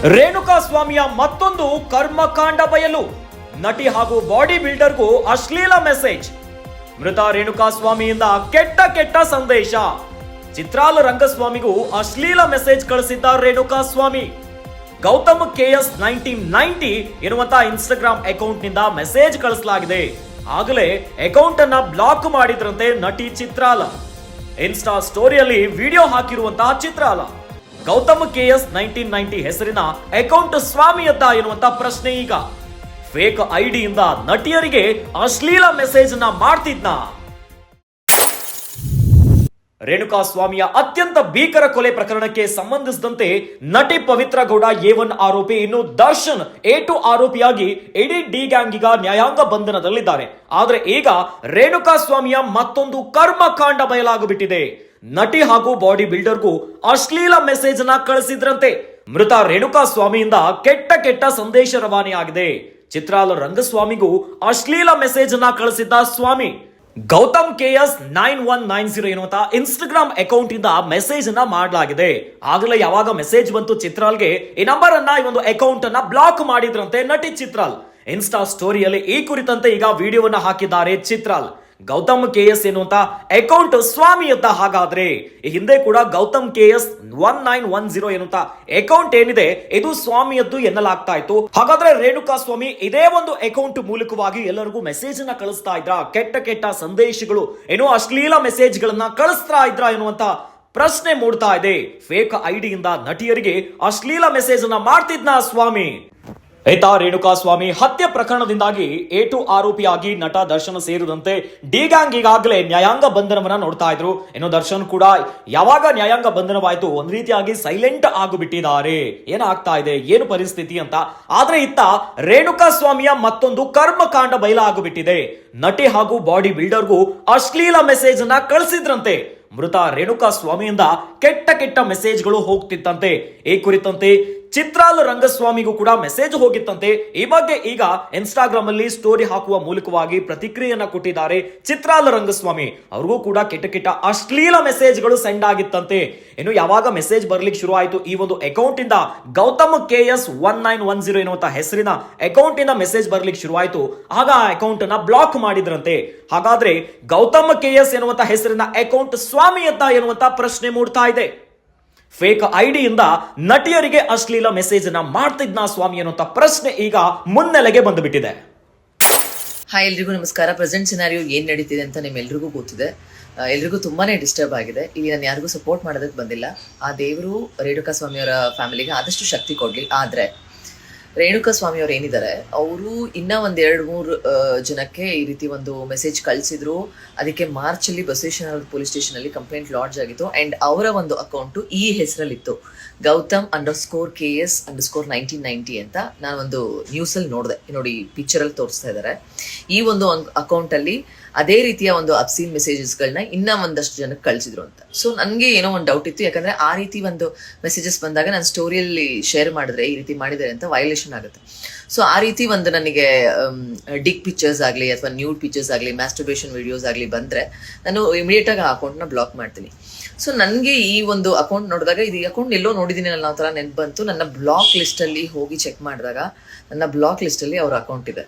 ರೇಣುಕಾ ಸ್ವಾಮಿಯ ಮತ್ತೊಂದು ಕರ್ಮಕಾಂಡ ಬಯಲು. ನಟಿ ಹಾಗೂ ಬಾಡಿ ಬಿಲ್ಡರ್ಗೂ ಅಶ್ಲೀಲ ಮೆಸೇಜ್. ಮೃತ ರೇಣುಕಾ ಸ್ವಾಮಿಯಿಂದ ಕೆಟ್ಟ ಸಂದೇಶ. ಚಿತ್ರಾಲ ರಂಗಸ್ವಾಮಿಗೂ ಅಶ್ಲೀಲ ಮೆಸೇಜ್ ಕಳಿಸಿದ್ದ ರೇಣುಕಾ ಸ್ವಾಮಿ. ಗೌತಮ್ KS 1990 ಎನ್ನುವಂತಹ ಇನ್ಸ್ಟಾಗ್ರಾಮ್ ಅಕೌಂಟ್ ನಿಂದ ಮೆಸೇಜ್ ಕಳಿಸಲಾಗಿದೆ. ಆಗಲೇ ಅಕೌಂಟ್ ಅನ್ನ ಬ್ಲಾಕ್ ಮಾಡಿದ್ರಂತೆ ನಟಿ ಚಿತ್ರಾಲ. ಇನ್ಸ್ಟಾ ಸ್ಟೋರಿಯಲ್ಲಿ ವಿಡಿಯೋ ಹಾಕಿರುವಂತಹ ಚಿತ್ರಾಲ. ಗೌತಮ್ KS 1990 ಹೆಸರಿನ ಅಕೌಂಟ್ ಸ್ವಾಮಿಯತ್ತ ಎನ್ನುವಂತ ಪ್ರಶ್ನೆ ಈಗ. ಫೇಕ್ ಐಡಿಯಿಂದ ನಟಿಯರಿಗೆ ಅಶ್ಲೀಲ ಮೆಸೇಜ್ ನ ಮಾಡ್ತಿದ್ನ. ರೇಣುಕಾ ಸ್ವಾಮಿಯ ಅತ್ಯಂತ ಭೀಕರ ಕೊಲೆ ಪ್ರಕರಣಕ್ಕೆ ಸಂಬಂಧಿಸಿದಂತೆ ನಟಿ ಪವಿತ್ರ ಗೌಡ A1 ಆರೋಪಿ, ಇನ್ನು ದರ್ಶನ್ A2 ಆರೋಪಿಯಾಗಿ ಇಡೀ ಡಿ ಗ್ಯಾಂಗ್ ಈಗ ನ್ಯಾಯಾಂಗ ಬಂಧನದಲ್ಲಿದ್ದಾರೆ. ಆದ್ರೆ ಈಗ ರೇಣುಕಾ ಸ್ವಾಮಿಯ ಮತ್ತೊಂದು ಕರ್ಮಕಾಂಡ ಬಯಲಾಗಿಬಿಟ್ಟಿದೆ. ನಟಿ ಹಾಗೂ ಬಾಡಿ ಬಿಲ್ಡರ್ಗೂ ಅಶ್ಲೀಲ ಮೆಸೇಜ್ ನ ಕಳಿಸಿದ್ರಂತೆ. ಮೃತ ರೇಣುಕಾ ಸ್ವಾಮಿಯಿಂದ ಕೆಟ್ಟ ಸಂದೇಶ ರವಾನೆಯಾಗಿದೆ. ಚಿತ್ರಾಲ ರಂಗಸ್ವಾಮಿಗೂ ಅಶ್ಲೀಲ ಮೆಸೇಜ್ ನ ಕಳಿಸಿದ್ದ ಸ್ವಾಮಿ. ಗೌತಮ್ KS 9190 ಎನ್ನುವಂತ ಇನ್ಸ್ಟಾಗ್ರಾಮ್ ಅಕೌಂಟ್ ಇಂದ ಮೆಸೇಜ್ ಅನ್ನ ಮಾಡಲಾಗಿದೆ. ಆಗಲೇ ಯಾವಾಗ ಮೆಸೇಜ್ ಬಂತು ಚಿತ್ರಾಲ್ಗೆ, ಈ ನಂಬರ್ ಅನ್ನ, ಈ ಒಂದು ಅಕೌಂಟ್ ಅನ್ನ ಬ್ಲಾಕ್ ಮಾಡಿದ್ರಂತೆ ನಟಿ ಚಿತ್ರಾಲ್. ಇನ್ಸ್ಟಾ ಸ್ಟೋರಿಯಲ್ಲಿ ಈ ಕುರಿತಂತೆ ಈಗ ವಿಡಿಯೋವನ್ನ ಹಾಕಿದ್ದಾರೆ ಚಿತ್ರಾಲ್. ಗೌತಮ್ KS ಎನ್ನುವಂತ ಅಕೌಂಟ್ ಸ್ವಾಮಿಯತ್ತ. ಹಾಗಾದ್ರೆ ಈ ಹಿಂದೆ ಕೂಡ ಗೌತಮ್ KS 1910 ಎನ್ನುವಂತ ಅಕೌಂಟ್ ಏನಿದೆ ಇದು ಸ್ವಾಮಿಯದ್ದು ಎನ್ನಲಾಗ್ತಾ ಇತ್ತು. ಹಾಗಾದ್ರೆ ರೇಣುಕಾ ಸ್ವಾಮಿ ಇದೇ ಒಂದು ಅಕೌಂಟ್ ಮೂಲಕವಾಗಿ ಎಲ್ಲರಿಗೂ ಮೆಸೇಜ್ ಅನ್ನ ಕಳಿಸ್ತಾ ಇದ್ರ, ಕೆಟ್ಟ ಸಂದೇಶಗಳು, ಏನೋ ಅಶ್ಲೀಲ ಮೆಸೇಜ್ ಗಳನ್ನ ಕಳಿಸ್ತಾ ಇದ್ರ ಎನ್ನುವಂತ ಪ್ರಶ್ನೆ ಮೂಡ್ತಾ ಇದೆ. ಫೇಕ್ ಐಡಿಯಿಂದ ನಟಿಯರಿಗೆ ಅಶ್ಲೀಲ ಮೆಸೇಜ್ ಅನ್ನ ಮಾಡ್ತಿದ್ನ ಸ್ವಾಮಿ. ಈತ ರೇಣುಕಾ ಸ್ವಾಮಿ ಹತ್ಯೆ ಪ್ರಕರಣದಿಂದಾಗಿ A2 ಆರೋಪಿಯಾಗಿ ನಟ ದರ್ಶನ್ ಸೇರಿದಂತೆ ಡಿ ಗ್ಯಾಂಗ್ ಈಗಾಗಲೇ ನ್ಯಾಯಾಂಗ ಬಂಧನವನ್ನ ನೋಡ್ತಾ ಇದ್ರು. ಇನ್ನು ದರ್ಶನ್ ಕೂಡ ಯಾವಾಗ ನ್ಯಾಯಾಂಗ ಬಂಧನವಾಯ್ತು ಒಂದ್ ರೀತಿಯಾಗಿ ಸೈಲೆಂಟ್ ಆಗಿಬಿಟ್ಟಿದ್ದಾರೆ. ಏನಾಗ್ತಾ ಇದೆ, ಏನು ಪರಿಸ್ಥಿತಿ ಅಂತ. ಆದ್ರೆ ಇತ್ತ ರೇಣುಕಾ ಸ್ವಾಮಿಯ ಮತ್ತೊಂದು ಕರ್ಮಕಾಂಡ ಬಯಲಾಗಿಬಿಟ್ಟಿದೆ. ನಟಿ ಹಾಗೂ ಬಾಡಿ ಬಿಲ್ಡರ್ಗೂ ಅಶ್ಲೀಲ ಮೆಸೇಜ್ ಅನ್ನ ಕಳಿಸಿದ್ರಂತೆ. ಮೃತ ರೇಣುಕಾ ಸ್ವಾಮಿಯಿಂದ ಕೆಟ್ಟ ಮೆಸೇಜ್ಗಳು ಹೋಗ್ತಿತ್ತಂತೆ. ಈ ಕುರಿತಂತೆ ಚಿತ್ರಾಲ ರಂಗಸ್ವಾಮಿಗೂ ಕೂಡ ಮೆಸೇಜ್ ಹೋಗಿತ್ತಂತೆ. ಈ ಬಗ್ಗೆ ಈಗ ಇನ್ಸ್ಟಾಗ್ರಾಮ್ ಅಲ್ಲಿ ಸ್ಟೋರಿ ಹಾಕುವ ಮೂಲಕವಾಗಿ ಪ್ರತಿಕ್ರಿಯೆಯನ್ನ ಕೊಟ್ಟಿದ್ದಾರೆ ಚಿತ್ರಾಲ ರಂಗಸ್ವಾಮಿ. ಅವ್ರಿಗೂ ಕೂಡ ಕೆಟ್ಟ ಅಶ್ಲೀಲ ಮೆಸೇಜ್ಗಳು ಸೆಂಡ್ ಆಗಿತ್ತಂತೆ. ಇನ್ನು ಯಾವಾಗ ಮೆಸೇಜ್ ಬರ್ಲಿಕ್ಕೆ ಶುರು ಆಯ್ತು ಈ ಒಂದು ಅಕೌಂಟ್ ಇಂದ, ಗೌತಮ್ KS 1910 ಎನ್ನುವಂತ ಹೆಸರಿನ ಅಕೌಂಟ್ ಇಂದ ಮೆಸೇಜ್ ಬರ್ಲಿಕ್ಕೆ ಶುರು ಆಯ್ತು. ಆಗ ಆ ಅಕೌಂಟ್ ಅನ್ನ ಬ್ಲಾಕ್ ಮಾಡಿದ್ರಂತೆ. ಹಾಗಾದ್ರೆ ಗೌತಮ್ KS ಎನ್ನುವಂತ ಹೆಸರಿನ ಅಕೌಂಟ್ ಸ್ವಾಮಿಯತ್ತ ಎನ್ನುವಂತ ಪ್ರಶ್ನೆ ಮೂಡ್ತಾ ಇದೆ. ಫೇಕ್ ಐಡಿಯಿಂದ ನಟಿಯರಿಗೆ ಅಶ್ಲೀಲ ಮೆಸೇಜ್ ಅನ್ನ ಮಾಡ್ತಿದ್ನ ಸ್ವಾಮಿ ಅನ್ನುವಂತ ಪ್ರಶ್ನೆ ಈಗ ಮುನ್ನೆಲೆಗೆ ಬಂದುಬಿಟ್ಟಿದೆ. ಹಾಯ್, ಎಲ್ರಿಗೂ ನಮಸ್ಕಾರ. ಪ್ರೆಸೆಂಟ್ ಸಿನಾರಿಯೋ ಏನ್ ನಡೀತಿದೆ ಅಂತ ನಿಮ್ಮೆಲ್ರಿಗೂ ಗೊತ್ತಿದೆ. ಎಲ್ರಿಗೂ ತುಂಬಾನೇ ಡಿಸ್ಟರ್ಬ್ ಆಗಿದೆ. ಇಲ್ಲಿ ನಾನು ಯಾರಿಗೂ ಸಪೋರ್ಟ್ ಮಾಡೋದಕ್ಕೆ ಬಂದಿಲ್ಲ. ಆ ದೇವರು ರೇಣುಕಾ ಸ್ವಾಮಿಯವರ ಫ್ಯಾಮಿಲಿಗೆ ಆದಷ್ಟು ಶಕ್ತಿ ಕೊಡ್ಲಿ. ಆದ್ರೆ ರೇಣುಕಾ ಸ್ವಾಮಿ ಅವ್ರು ಏನಿದ್ದಾರೆ, ಅವರು ಇನ್ನ ಒಂದ್ 2-3 ಜನಕ್ಕೆ ಈ ರೀತಿ ಒಂದು ಮೆಸೇಜ್ ಕಳಿಸಿದ್ರು. ಅದಕ್ಕೆ ಮಾರ್ಚ್ ಅಲ್ಲಿ ಬಸವೇಶ್ವರ ಪೊಲೀಸ್ ಸ್ಟೇಷನ್ ಅಲ್ಲಿ ಕಂಪ್ಲೇಂಟ್ ಲಾಡ್ಜ್ ಆಗಿತ್ತು. ಅಂಡ್ ಅವರ ಒಂದು ಅಕೌಂಟ್ ಈ ಹೆಸರಲ್ಲಿತ್ತು, ಗೌತಮ್ _KS _1990 ಅಂತ. ನಾನು ಒಂದು ನ್ಯೂಸ್ ಅಲ್ಲಿ ನೋಡಿದೆ, ನೋಡಿ ಪಿಕ್ಚರ್ ಅಲ್ಲಿ ತೋರಿಸ್ತಾ ಇದ್ದಾರೆ. ಈ ಒಂದು ಅಕೌಂಟ್ ಅಲ್ಲಿ ಅದೇ ರೀತಿಯ ಒಂದು ಅಬ್ಸೀನ್ ಮೆಸೇಜಸ್ಗಳನ್ನ ಇನ್ನ ಒಂದಷ್ಟು ಜನಕ್ಕೆ ಕಳಿಸಿದ್ರು ಅಂತ. ಸೊ ನನಗೆ ಏನೋ ಒಂದು ಡೌಟ್ ಇತ್ತು, ಯಾಕಂದ್ರೆ ಆ ರೀತಿ ಒಂದು ಮೆಸೇಜಸ್ ಬಂದಾಗ ನಾನು ಸ್ಟೋರಿಯಲ್ಲಿ ಶೇರ್ ಮಾಡಿದ್ರೆ ಈ ರೀತಿ ಮಾಡಿದ್ದಾರೆ ಅಂತ ವೈಲೇಷನ್ ಆಗುತ್ತೆ. ಸೊ ಆ ರೀತಿ ಒಂದು ನನಗೆ ಡಿಕ್ ಪಿಕ್ಚರ್ಸ್ ಆಗಲಿ ಅಥವಾ ನ್ಯೂಡ್ ಪಿಕ್ಚರ್ಸ್ ಆಗಲಿ, ಮ್ಯಾಸ್ಟರ್ಬೇಷನ್ ವಿಡಿಯೋಸ್ ಆಗಲಿ ಬಂದರೆ ನಾನು ಇಮಿಡಿಯೇಟ್ ಆಗಿ ಆ ಅಕೌಂಟ್ನ ಬ್ಲಾಕ್ ಮಾಡ್ತೀನಿ. ಸೊ ನನಗೆ ಈ ಒಂದು ಅಕೌಂಟ್ ನೋಡಿದಾಗ ಇದು ಅಕೌಂಟ್ ಎಲ್ಲೋ ನೋಡಿದ್ದೀನಿ ಅನ್ನೋ ಥರ ನೆನ್ಪು ಬಂತು. ನನ್ನ ಬ್ಲಾಕ್ ಲಿಸ್ಟಲ್ಲಿ ಹೋಗಿ ಚೆಕ್ ಮಾಡಿದಾಗ ನನ್ನ ಬ್ಲಾಕ್ ಲಿಸ್ಟಲ್ಲಿ ಅವ್ರ ಅಕೌಂಟ್ ಇದೆ.